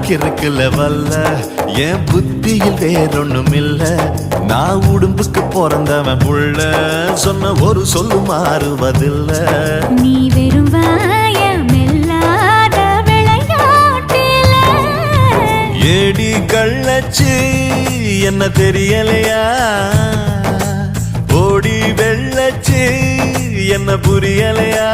கிறுக்குல வல்ல என் புத்தியில் வேறொன்னும் இல்ல. நான் உடும்புக்கு பிறந்தவன் புள்ள, சொன்ன ஒரு சொல்லு மாறுவதில்ல. நீ வெறும் வாயமில்லாத விளையாட்டில ஏடி கள்ளச்சு என்ன தெரியலையா, ஓடி வெள்ளச்சு என்ன புரியலையா.